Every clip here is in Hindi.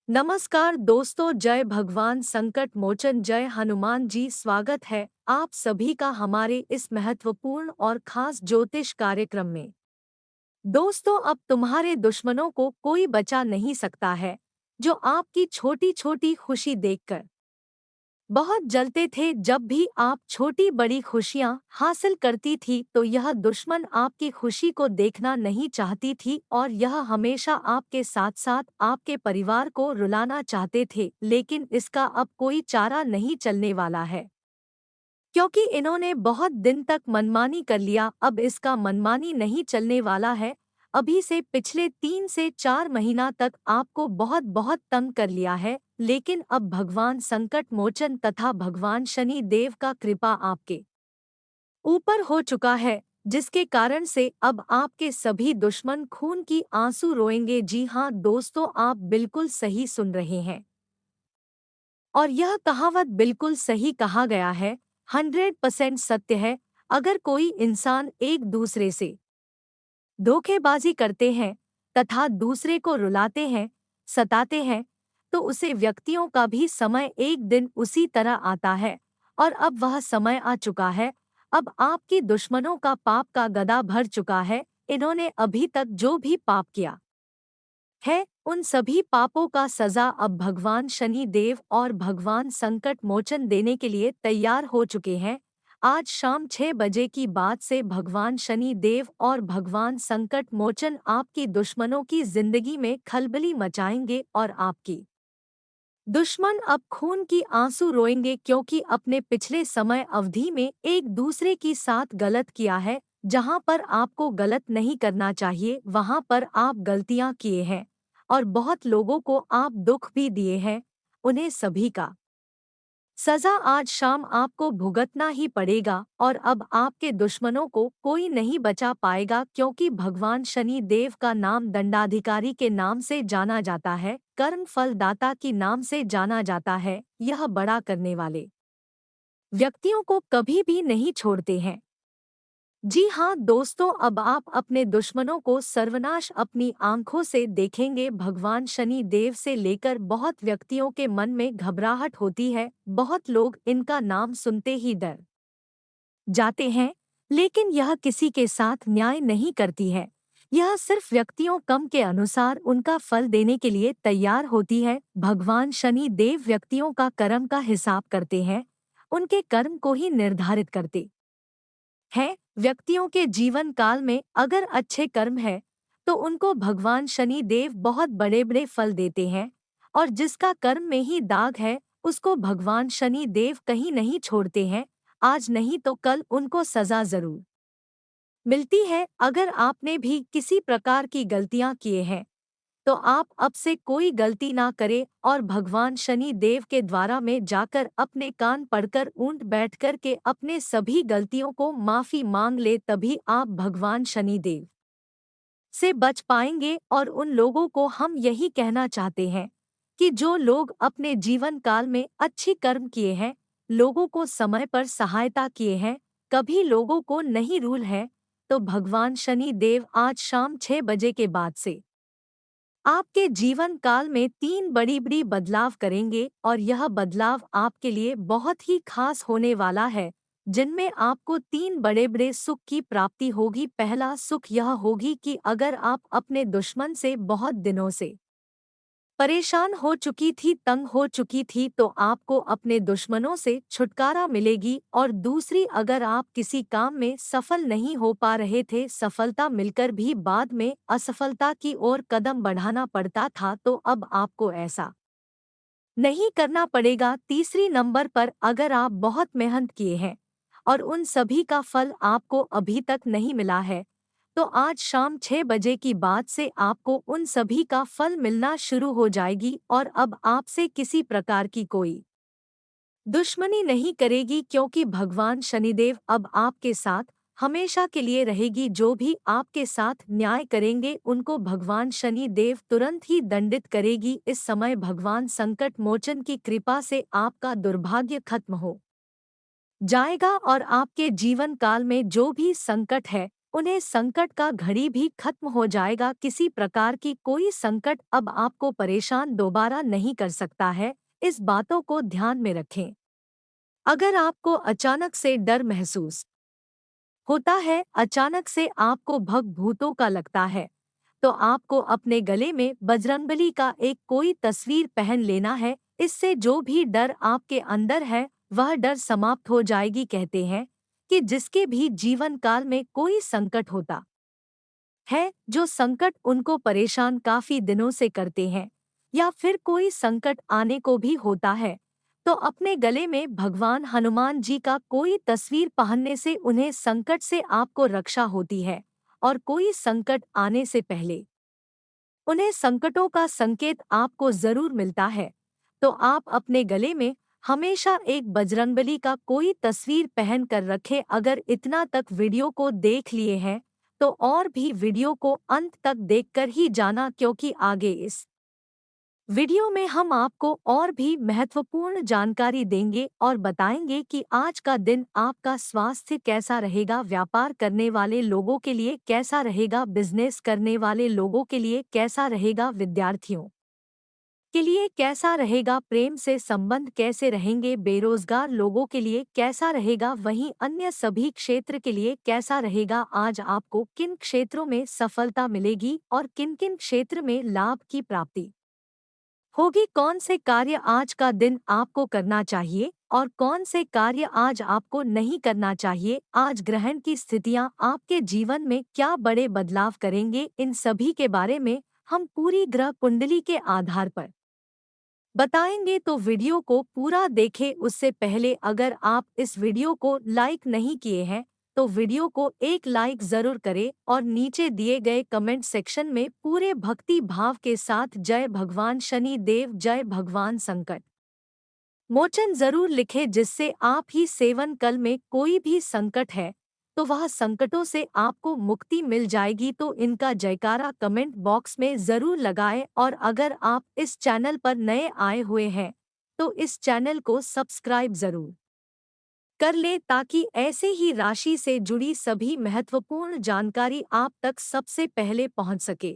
नमस्कार दोस्तों, जय भगवान संकट मोचन, जय हनुमान जी। स्वागत है आप सभी का हमारे इस महत्वपूर्ण और खास ज्योतिष कार्यक्रम में। दोस्तों, अब तुम्हारे दुश्मनों को कोई बचा नहीं सकता है, जो आपकी छोटी छोटी खुशी देखकर बहुत जलते थे। जब भी आप छोटी बड़ी खुशियां हासिल करती थी तो यह दुश्मन आपकी खुशी को देखना नहीं चाहती थी और यह हमेशा आपके साथ साथ आपके परिवार को रुलाना चाहते थे। लेकिन इसका अब कोई चारा नहीं चलने वाला है, क्योंकि इन्होंने बहुत दिन तक मनमानी कर लिया। अब इसका मनमानी नहीं चलने वाला है। अभी से पिछले 3 से 4 महीना तक आपको बहुत बहुत तंग कर लिया है, लेकिन अब भगवान संकट मोचन तथा भगवान शनि देव का कृपा आपके ऊपर हो चुका है, जिसके कारण से अब आपके सभी दुश्मन खून की आंसू रोएंगे। जी हाँ दोस्तों, आप बिल्कुल सही सुन रहे हैं और यह कहावत बिल्कुल सही कहा गया है, 100% सत्य है। अगर कोई इंसान एक दूसरे से धोखेबाजी करते हैं तथा दूसरे को रुलाते हैं, सताते हैं, तो उसे व्यक्तियों का भी समय एक दिन उसी तरह आता है। और अब वह समय आ चुका है। अब आपकी दुश्मनों का पाप का गदा भर चुका है। इन्होंने अभी तक जो भी पाप किया है, उन सभी पापों का सजा अब भगवान शनि देव और भगवान संकट मोचन देने के लिए तैयार हो चुके हैं। आज शाम 6 बजे की बात से भगवान शनि देव और भगवान संकट मोचन आपकी दुश्मनों की जिंदगी में खलबली मचाएंगे और आपकी दुश्मन अब खून की आंसू रोएंगे, क्योंकि अपने पिछले समय अवधि में एक दूसरे की साथ गलत किया है। जहां पर आपको गलत नहीं करना चाहिए वहां पर आप गलतियां किए हैं और बहुत लोगों को आप दुख भी दिए हैं। उन्हें सभी का सजा आज शाम आपको भुगतना ही पड़ेगा और अब आपके दुश्मनों को कोई नहीं बचा पाएगा, क्योंकि भगवान शनि देव का नाम दंडाधिकारी के नाम से जाना जाता है, कर्म फलदाता की नाम से जाना जाता है। यह बड़ा करने वाले व्यक्तियों को कभी भी नहीं छोड़ते हैं। जी हाँ दोस्तों, अब आप अपने दुश्मनों को सर्वनाश अपनी आंखों से देखेंगे। भगवान शनि देव से लेकर बहुत व्यक्तियों के मन में घबराहट होती है। बहुत लोग इनका नाम सुनते ही डर जाते हैं, लेकिन यह किसी के साथ न्याय नहीं करती है। यह सिर्फ व्यक्तियों कम के अनुसार उनका फल देने के लिए तैयार होती है। भगवान शनि देव व्यक्तियों का कर्म का हिसाब करते हैं, उनके कर्म को ही निर्धारित करते हैं। व्यक्तियों के जीवन काल में अगर अच्छे कर्म है तो उनको भगवान शनि देव बहुत बड़े बड़े फल देते हैं, और जिसका कर्म में ही दाग है उसको भगवान शनि देव कहीं नहीं छोड़ते हैं। आज नहीं तो कल उनको सजा जरूर मिलती है। अगर आपने भी किसी प्रकार की गलतियां किए हैं तो आप अब से कोई गलती ना करें और भगवान शनि देव के द्वारा में जाकर अपने कान पड़कर ऊंट बैठ कर के अपने सभी गलतियों को माफी मांग ले, तभी आप भगवान शनि देव से बच पाएंगे। और उन लोगों को हम यही कहना चाहते हैं कि जो लोग अपने जीवन काल में अच्छी कर्म किए हैं, लोगों को समय पर सहायता किए हैं, कभी लोगों को नहीं रूल है, तो भगवान शनि देव आज शाम 6 बजे के बाद से आपके जीवन काल में 3 बड़ी बदलाव करेंगे और यह बदलाव आपके लिए बहुत ही खास होने वाला है, जिनमें आपको 3 बड़े सुख की प्राप्ति होगी। पहला सुख यह होगी कि अगर आप अपने दुश्मन से बहुत दिनों से परेशान हो चुकी थी, तंग हो चुकी थी, तो आपको अपने दुश्मनों से छुटकारा मिलेगी। और दूसरी, अगर आप किसी काम में सफल नहीं हो पा रहे थे, सफलता मिलकर भी बाद में असफलता की ओर कदम बढ़ाना पड़ता था, तो अब आपको ऐसा नहीं करना पड़ेगा। तीसरी नंबर पर, अगर आप बहुत मेहनत किए हैं और उन सभी का फल आपको अभी तक नहीं मिला है, तो आज शाम 6 बजे की बाद से आपको उन सभी का फल मिलना शुरू हो जाएगी और अब आपसे किसी प्रकार की कोई दुश्मनी नहीं करेगी, क्योंकि भगवान शनिदेव अब आपके साथ हमेशा के लिए रहेगी। जो भी आपके साथ न्याय करेंगे उनको भगवान शनि देव तुरंत ही दंडित करेगी। इस समय भगवान संकट मोचन की कृपा से आपका दुर्भाग्य खत्म हो जाएगा और आपके जीवन काल में जो भी संकट है उन्हें संकट का घड़ी भी खत्म हो जाएगा। किसी प्रकार की कोई संकट अब आपको परेशान दोबारा नहीं कर सकता है। इस बातों को ध्यान में रखें। अगर आपको अचानक से डर महसूस होता है, अचानक से आपको भग भूतों का लगता है, तो आपको अपने गले में बजरंगबली का एक कोई तस्वीर पहन लेना है। इससे जो भी डर आपके अंदर है वह डर समाप्त हो जाएगी। कहते हैं कि जिसके भी जीवन काल में कोई संकट होता है, जो संकट उनको परेशान काफी दिनों से करते हैं, या फिर कोई संकट आने को भी होता है, तो अपने गले में भगवान हनुमान जी का कोई तस्वीर पहनने से उन्हें संकट से आपको रक्षा होती है। और कोई संकट आने से पहले उन्हें संकटों का संकेत आपको जरूर मिलता है। तो आप अपने गले में हमेशा एक बजरंगबली का कोई तस्वीर पहन कर रखें। अगर इतना तक वीडियो को देख लिए हैं तो और भी वीडियो को अंत तक देखकर ही जाना, क्योंकि आगे इस वीडियो में हम आपको और भी महत्वपूर्ण जानकारी देंगे और बताएंगे कि आज का दिन आपका स्वास्थ्य कैसा रहेगा, व्यापार करने वाले लोगों के लिए कैसा रहेगा, बिजनेस करने वाले लोगों के लिए कैसा रहेगा, विद्यार्थियों के लिए कैसा रहेगा, प्रेम से संबंध कैसे रहेंगे, बेरोजगार लोगों के लिए कैसा रहेगा, वहीं अन्य सभी क्षेत्र के लिए कैसा रहेगा। आज आपको किन क्षेत्रों में सफलता मिलेगी और किन किन क्षेत्र में लाभ की प्राप्ति होगी, कौन से कार्य आज का दिन आपको करना चाहिए और कौन से कार्य आज आपको नहीं करना चाहिए, आज ग्रहण की स्थितियां आपके जीवन में क्या बड़े बदलाव करेंगे, इन सभी के बारे में हम पूरी ग्रह कुंडली के आधार पर बताएंगे। तो वीडियो को पूरा देखें। उससे पहले अगर आप इस वीडियो को लाइक नहीं किए हैं तो वीडियो को एक लाइक जरूर करें और नीचे दिए गए कमेंट सेक्शन में पूरे भक्ति भाव के साथ जय भगवान शनि देव, जय भगवान संकट मोचन जरूर लिखें, जिससे आप ही सेवन कल में कोई भी संकट है तो वह संकटों से आपको मुक्ति मिल जाएगी। तो इनका जयकारा कमेंट बॉक्स में जरूर लगाएं। और अगर आप इस चैनल पर नए आए हुए हैं तो इस चैनल को सब्सक्राइब जरूर कर ले, ताकि ऐसे ही राशि से जुड़ी सभी महत्वपूर्ण जानकारी आप तक सबसे पहले पहुंच सके।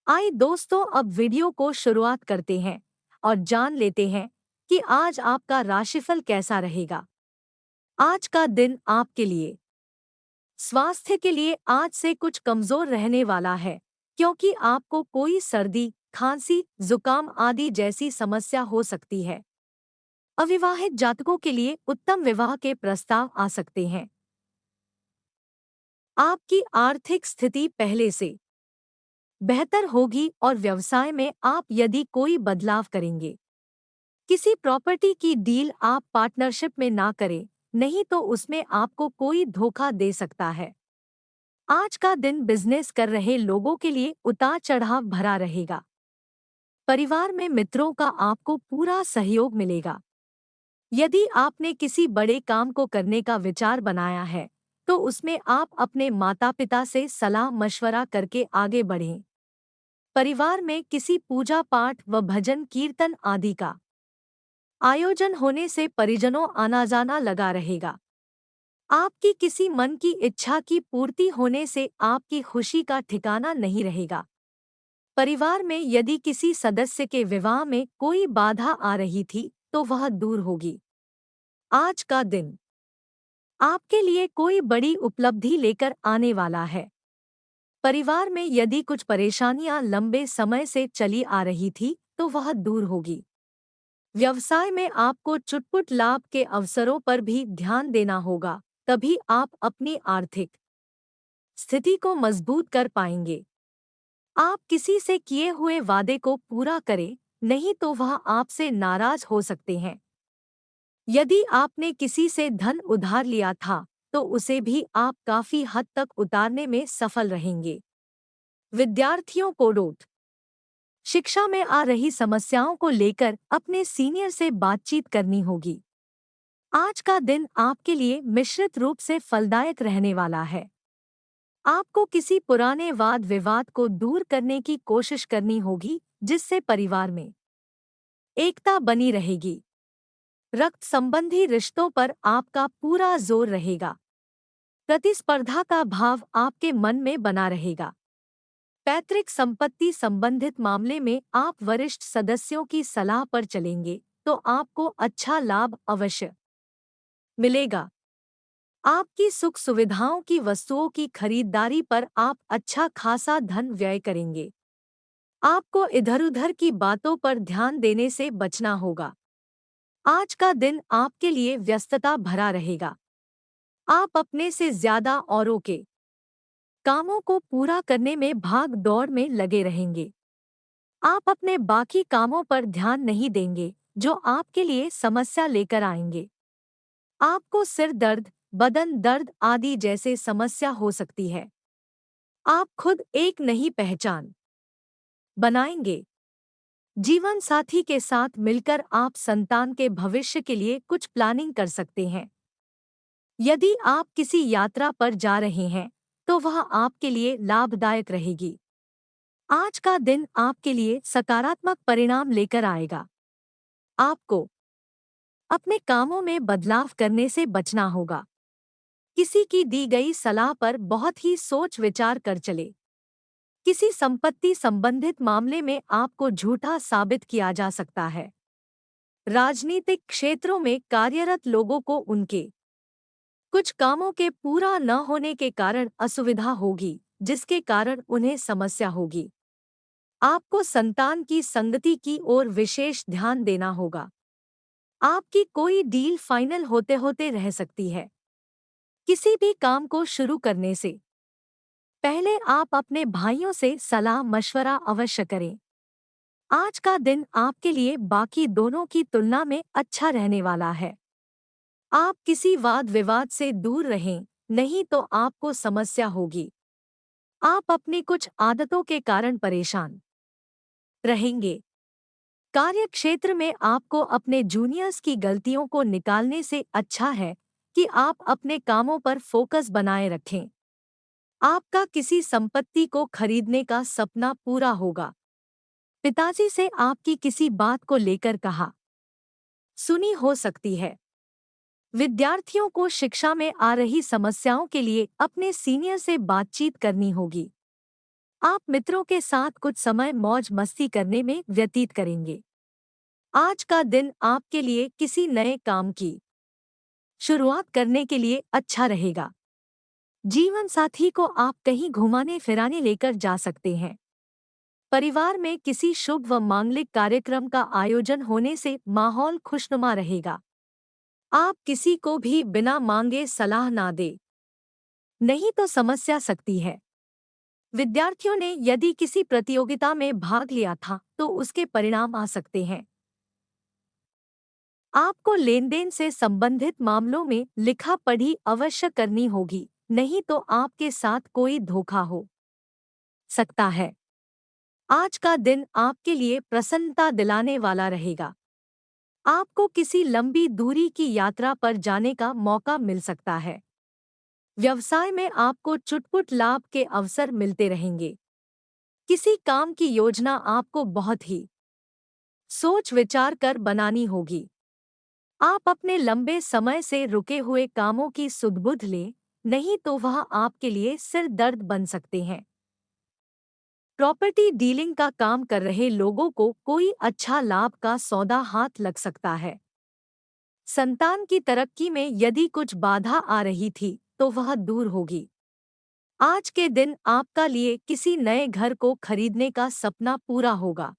आइए दोस्तों, अब वीडियो को शुरुआत करते हैं और जान लेते हैं कि आज आपका राशिफल कैसा रहेगा। आज का दिन आपके लिए स्वास्थ्य के लिए आज से कुछ कमजोर रहने वाला है, क्योंकि आपको कोई सर्दी, खांसी, जुकाम आदि जैसी समस्या हो सकती है। अविवाहित जातकों के लिए उत्तम विवाह के प्रस्ताव आ सकते हैं। आपकी आर्थिक स्थिति पहले से बेहतर होगी और व्यवसाय में आप यदि कोई बदलाव करेंगे, किसी प्रॉपर्टी की डील आप पार्टनरशिप में ना करें, नहीं तो उसमें आपको कोई धोखा दे सकता है। आज का दिन बिजनेस कर रहे लोगों के लिए उतार चढ़ाव भरा रहेगा। परिवार में मित्रों का आपको पूरा सहयोग मिलेगा। यदि आपने किसी बड़े काम को करने का विचार बनाया है तो उसमें आप अपने माता पिता से सलाह मशवरा करके आगे बढ़ें। परिवार में किसी पूजा पाठ व भजन कीर्तन आदि का आयोजन होने से परिजनों आना जाना लगा रहेगा। आपकी किसी मन की इच्छा की पूर्ति होने से आपकी खुशी का ठिकाना नहीं रहेगा। परिवार में यदि किसी सदस्य के विवाह में कोई बाधा आ रही थी तो वह दूर होगी। आज का दिन आपके लिए कोई बड़ी उपलब्धि लेकर आने वाला है। परिवार में यदि कुछ परेशानियां लंबे समय से चली आ रही थी तो वह दूर होगी। व्यवसाय में आपको चुटपुट लाभ के अवसरों पर भी ध्यान देना होगा, तभी आप अपनी आर्थिक स्थिति को मजबूत कर पाएंगे। आप किसी से किए हुए वादे को पूरा करें, नहीं तो वह आपसे नाराज हो सकते हैं। यदि आपने किसी से धन उधार लिया था तो उसे भी आप काफी हद तक उतारने में सफल रहेंगे। विद्यार्थियों को रोट शिक्षा में आ रही समस्याओं को लेकर अपने सीनियर से बातचीत करनी होगी। आज का दिन आपके लिए मिश्रित रूप से फलदायक रहने वाला है। आपको किसी पुराने वाद विवाद को दूर करने की कोशिश करनी होगी, जिससे परिवार में एकता बनी रहेगी। रक्त संबंधी रिश्तों पर आपका पूरा जोर रहेगा। प्रतिस्पर्धा का भाव आपके मन में बना रहेगा। पैतृक संपत्ति संबंधित मामले में आप वरिष्ठ सदस्यों की सलाह पर चलेंगे तो आपको अच्छा लाभ अवश्य मिलेगा। आपकी सुख सुविधाओं की वस्तुओं की खरीदारी पर आप अच्छा खासा धन व्यय करेंगे। आपको इधर-उधर की बातों पर ध्यान देने से बचना होगा। आज का दिन आपके लिए व्यस्तता भरा रहेगा। आप अपने से ज्यादा औरों के कामों को पूरा करने में भाग दौड़ में लगे रहेंगे। आप अपने बाकी कामों पर ध्यान नहीं देंगे जो आपके लिए समस्या लेकर आएंगे। आपको सिर दर्द, बदन दर्द आदि जैसे समस्या हो सकती है। आप खुद एक नई पहचान बनाएंगे। जीवन साथी के साथ मिलकर आप संतान के भविष्य के लिए कुछ प्लानिंग कर सकते हैं। यदि आप किसी यात्रा पर जा रहे हैं तो वह आपके लिए लाभदायक रहेगी। आज का दिन आपके लिए सकारात्मक परिणाम लेकर आएगा। आपको अपने कामों में बदलाव करने से बचना होगा। किसी की दी गई सलाह पर बहुत ही सोच विचार कर चले। किसी संपत्ति संबंधित मामले में आपको झूठा साबित किया जा सकता है। राजनीतिक क्षेत्रों में कार्यरत लोगों को उनके कुछ कामों के पूरा न होने के कारण असुविधा होगी, जिसके कारण उन्हें समस्या होगी। आपको संतान की संगति की ओर विशेष ध्यान देना होगा। आपकी कोई डील फाइनल होते होते रह सकती है। किसी भी काम को शुरू करने से पहले आप अपने भाइयों से सलाह मशवरा अवश्य करें। आज का दिन आपके लिए बाकी दोनों की तुलना में अच्छा रहने वाला है। आप किसी वाद विवाद से दूर रहें, नहीं तो आपको समस्या होगी। आप अपनी कुछ आदतों के कारण परेशान रहेंगे। कार्य क्षेत्र में आपको अपने जूनियर्स की गलतियों को निकालने से अच्छा है कि आप अपने कामों पर फोकस बनाए रखें। आपका किसी संपत्ति को खरीदने का सपना पूरा होगा। पिताजी से आपकी किसी बात को लेकर कहा सुनी हो सकती है। विद्यार्थियों को शिक्षा में आ रही समस्याओं के लिए अपने सीनियर से बातचीत करनी होगी। आप मित्रों के साथ कुछ समय मौज मस्ती करने में व्यतीत करेंगे। आज का दिन आपके लिए किसी नए काम की शुरुआत करने के लिए अच्छा रहेगा। जीवन साथी को आप कहीं घुमाने फिराने लेकर जा सकते हैं। परिवार में किसी शुभ व मांगलिक कार्यक्रम का आयोजन होने से माहौल खुशनुमा रहेगा। आप किसी को भी बिना मांगे सलाह ना दें, नहीं तो समस्या सकती है। विद्यार्थियों ने यदि किसी प्रतियोगिता में भाग लिया था तो उसके परिणाम आ सकते हैं। आपको लेनदेन से संबंधित मामलों में लिखा पढ़ी अवश्य करनी होगी, नहीं तो आपके साथ कोई धोखा हो सकता है। आज का दिन आपके लिए प्रसन्नता दिलाने वाला रहेगा। आपको किसी लंबी दूरी की यात्रा पर जाने का मौका मिल सकता है। व्यवसाय में आपको चुटपुट लाभ के अवसर मिलते रहेंगे। किसी काम की योजना आपको बहुत ही सोच विचार कर बनानी होगी। आप अपने लंबे समय से रुके हुए कामों की सुध-बुध लें, नहीं तो वह आपके लिए सिर दर्द बन सकते हैं। प्रॉपर्टी डीलिंग का काम कर रहे लोगों को कोई अच्छा लाभ का सौदा हाथ लग सकता है। संतान की तरक्की में यदि कुछ बाधा आ रही थी तो वह दूर होगी। आज के दिन आपका लिए किसी नए घर को खरीदने का सपना पूरा होगा।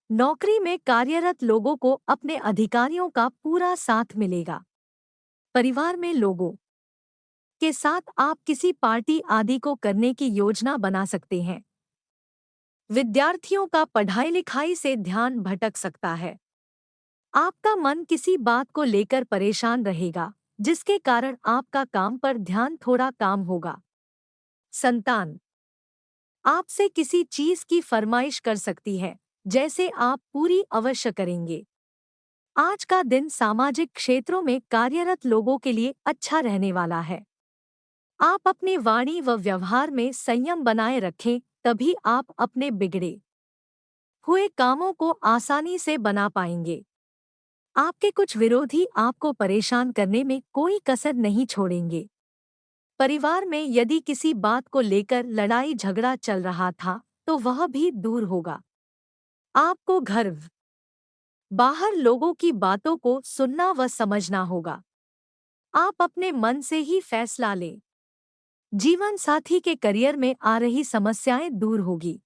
नौकरी में कार्यरत लोगों को अपने अधिकारियों का पूरा साथ मिलेगा। परिवार में लोगों के साथ आप किसी पार्टी आदि को करने की योजना बना सकते हैं। विद्यार्थियों का पढ़ाई लिखाई से ध्यान भटक सकता है। आपका मन किसी बात को लेकर परेशान रहेगा, जिसके कारण आपका काम पर ध्यान थोड़ा काम होगा। संतान आपसे किसी चीज की फरमाइश कर सकती है, जैसे आप पूरी अवश्य करेंगे। आज का दिन सामाजिक क्षेत्रों में कार्यरत लोगों के लिए अच्छा रहने वाला है। आप अपनी वाणी व व्यवहार में संयम बनाए रखें, तभी आप अपने बिगड़े हुए कामों को आसानी से बना पाएंगे। आपके कुछ विरोधी आपको परेशान करने में कोई कसर नहीं छोड़ेंगे। परिवार में यदि किसी बात को लेकर लड़ाई झगड़ा चल रहा था तो वह भी दूर होगा। आपको घर बाहर लोगों की बातों को सुनना व समझना होगा। आप अपने मन से ही फैसला लें। जीवन साथी के करियर में आ रही समस्याएं दूर होगी।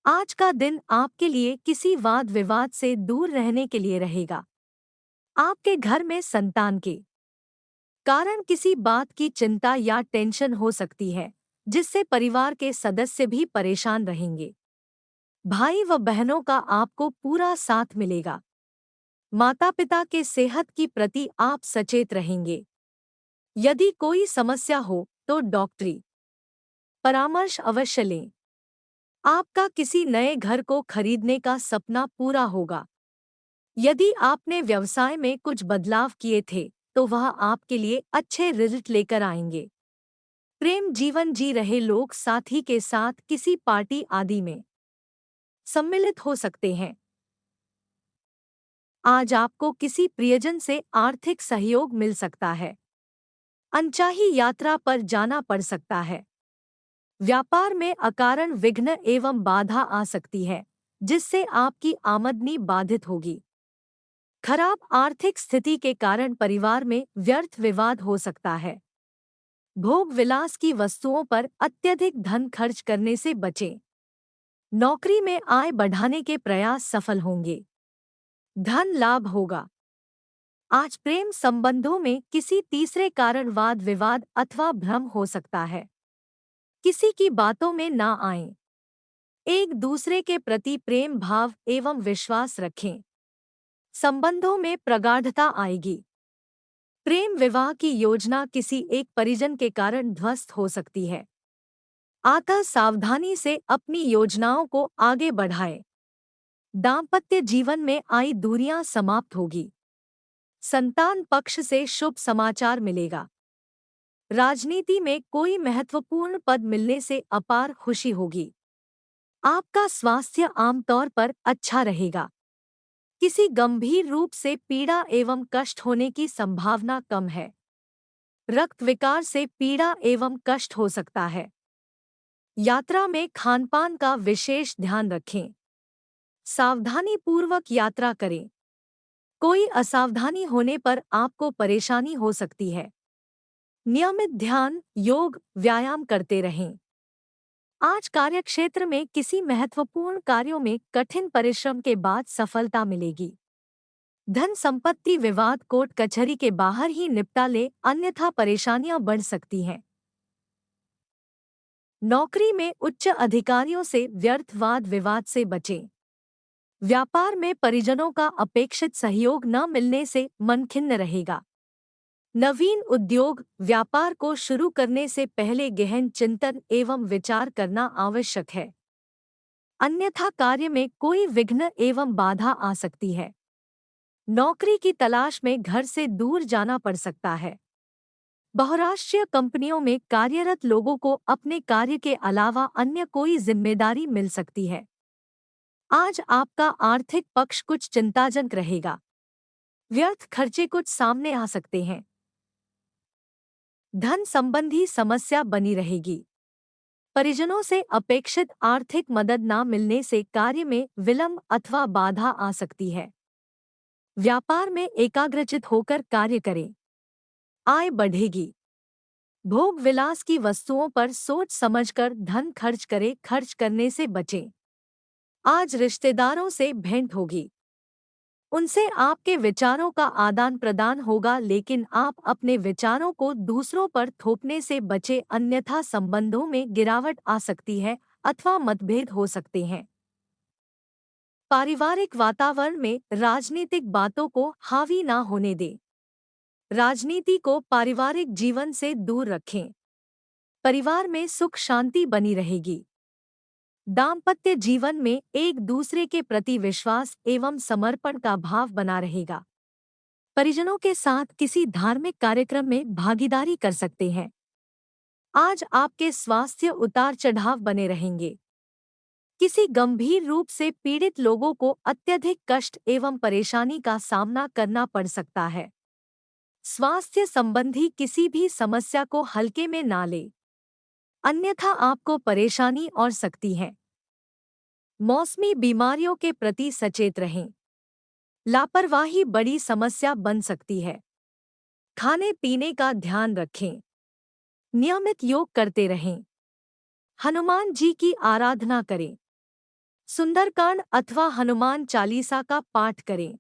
आज का दिन आपके लिए किसी वाद विवाद से दूर रहने के लिए रहेगा। आपके घर में संतान के कारण किसी बात की चिंता या टेंशन हो सकती है, जिससे परिवार के सदस्य भी परेशान रहेंगे। भाई व बहनों का आपको पूरा साथ मिलेगा। माता पिता के सेहत की प्रति आप सचेत रहेंगे। यदि कोई समस्या हो तो डॉक्टरी परामर्श अवश्य लें। आपका किसी नए घर को खरीदने का सपना पूरा होगा। यदि आपने व्यवसाय में कुछ बदलाव किए थे तो वह आपके लिए अच्छे रिजल्ट लेकर आएंगे। प्रेम जीवन जी रहे लोग साथी के साथ किसी पार्टी आदि में सम्मिलित हो सकते हैं। आज आपको किसी प्रियजन से आर्थिक सहयोग मिल सकता है। अनचाही यात्रा पर जाना पड़ सकता है। व्यापार में अकारण विघ्न एवं बाधा आ सकती है, जिससे आपकी आमदनी बाधित होगी। खराब आर्थिक स्थिति के कारण परिवार में व्यर्थ विवाद हो सकता है। भोग विलास की वस्तुओं पर अत्यधिक धन खर्च करने से बचें। नौकरी में आय बढ़ाने के प्रयास सफल होंगे। धन लाभ होगा। आज प्रेम संबंधों में किसी तीसरे कारण वाद विवाद अथवा भ्रम हो सकता है। किसी की बातों में ना आएं। एक दूसरे के प्रति प्रेम भाव एवं विश्वास रखें। संबंधों में प्रगाढ़ता आएगी। प्रेम विवाह की योजना किसी एक परिजन के कारण ध्वस्त हो सकती है। अतः सावधानी से अपनी योजनाओं को आगे बढ़ाएं। दाम्पत्य जीवन में आई दूरियां समाप्त होगी। संतान पक्ष से शुभ समाचार मिलेगा। राजनीति में कोई महत्वपूर्ण पद मिलने से अपार खुशी होगी। आपका स्वास्थ्य आमतौर पर अच्छा रहेगा। किसी गंभीर रूप से पीड़ा एवं कष्ट होने की संभावना कम है। रक्त विकार से पीड़ा एवं कष्ट हो सकता है। यात्रा में खानपान का विशेष ध्यान रखें। सावधानीपूर्वक यात्रा करें। कोई असावधानी होने पर आपको परेशानी हो सकती है। नियमित ध्यान, योग, व्यायाम करते रहें। आज कार्यक्षेत्र में किसी महत्वपूर्ण कार्यों में कठिन परिश्रम के बाद सफलता मिलेगी। धन संपत्ति विवाद कोर्ट कचहरी के बाहर ही निपटा ले, अन्यथा परेशानियां बढ़ सकती हैं। नौकरी में उच्च अधिकारियों से व्यर्थ वाद विवाद से बचें। व्यापार में परिजनों का अपेक्षित सहयोग न मिलने से मन खिन्न रहेगा। नवीन उद्योग व्यापार को शुरू करने से पहले गहन चिंतन एवं विचार करना आवश्यक है। अन्यथा कार्य में कोई विघ्न एवं बाधा आ सकती है। नौकरी की तलाश में घर से दूर जाना पड़ सकता है। बहुराष्ट्रीय कंपनियों में कार्यरत लोगों को अपने कार्य के अलावा अन्य कोई जिम्मेदारी मिल सकती है। आज आपका आर्थिक पक्ष कुछ चिंताजनक रहेगा। व्यर्थ खर्चे कुछ सामने आ सकते हैं। धन संबंधी समस्या बनी रहेगी। परिजनों से अपेक्षित आर्थिक मदद न मिलने से कार्य में विलंब अथवा बाधा आ सकती है। व्यापार में एकाग्रचित होकर कार्य करें। आय बढ़ेगी। भोग विलास की वस्तुओं पर सोच समझकर धन खर्च करें। खर्च करने से बचें। आज रिश्तेदारों से भेंट होगी। उनसे आपके विचारों का आदान प्रदान होगा, लेकिन आप अपने विचारों को दूसरों पर थोपने से बचें, अन्यथा संबंधों में गिरावट आ सकती है अथवा मतभेद हो सकते हैं। पारिवारिक वातावरण में राजनीतिक बातों को हावी ना होने दें। राजनीति को पारिवारिक जीवन से दूर रखें। परिवार में सुख शांति बनी रहेगी। दाम्पत्य जीवन में एक दूसरे के प्रति विश्वास एवं समर्पण का भाव बना रहेगा। परिजनों के साथ किसी धार्मिक कार्यक्रम में भागीदारी कर सकते हैं। आज आपके स्वास्थ्य उतार चढ़ाव बने रहेंगे। किसी गंभीर रूप से पीड़ित लोगों को अत्यधिक कष्ट एवं परेशानी का सामना करना पड़ सकता है। स्वास्थ्य संबंधी किसी भी समस्या को हल्के में ना ले, अन्यथा आपको परेशानी और सकती है। मौसमी बीमारियों के प्रति सचेत रहें। लापरवाही बड़ी समस्या बन सकती है। खाने पीने का ध्यान रखें। नियमित योग करते रहें। हनुमान जी की आराधना करें। सुंदरकांड अथवा हनुमान चालीसा का पाठ करें।